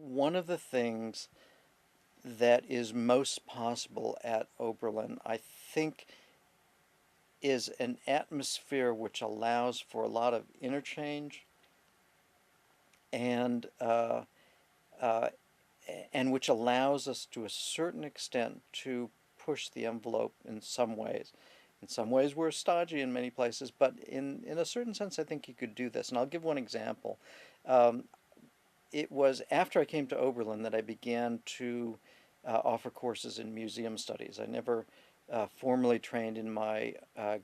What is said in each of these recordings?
one of the things that is most possible at Oberlin, I think, is an atmosphere which allows for a lot of interchange and uh, uh, and which allows us to a certain extent to push the envelope in some ways. In some ways we're stodgy in many places, but in a certain sense I think you could do this. And I'll give one example. Um, it was after I came to Oberlin that I began to offer courses in museum studies. I never formally trained in my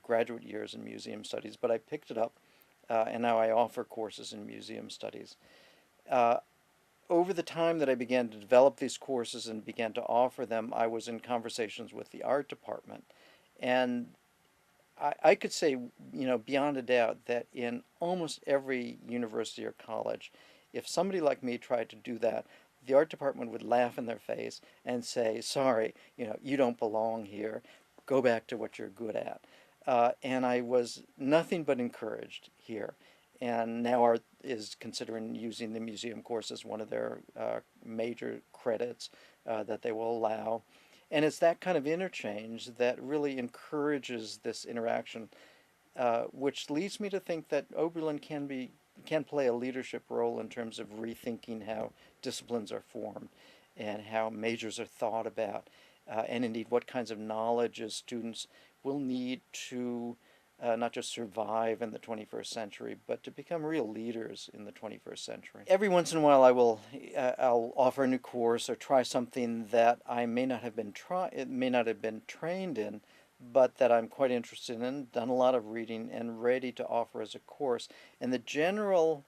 graduate years in museum studies, but I picked it up and now I offer courses in museum studies. Uh, Over the time that I began to develop these courses and began to offer them, I was in conversations with the art department. And I could say, beyond a doubt that in almost every university or college, if somebody like me tried to do that, the art department would laugh in their face and say, sorry, you don't belong here. Go back to what you're good at. And I was nothing but encouraged here. And now art is considering using the museum course as one of their major credits that they will allow. And it's that kind of interchange that really encourages this interaction, which leads me to think that Oberlin can play a leadership role in terms of rethinking how disciplines are formed and how majors are thought about, and indeed what kinds of knowledges students will need to not just survive in the 21st century, but to become real leaders in the 21st century. Every once in a while, I'll offer a new course or try something that I may not have been trained in, but that I'm quite interested in, done a lot of reading, and ready to offer as a course. And the general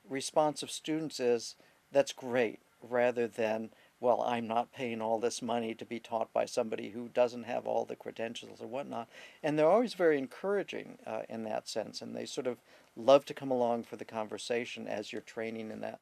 response of students is, "That's great," rather than, well, I'm not paying all this money to be taught by somebody who doesn't have all the credentials or whatnot. And they're always very encouraging in that sense, and they sort of love to come along for the conversation as you're training in that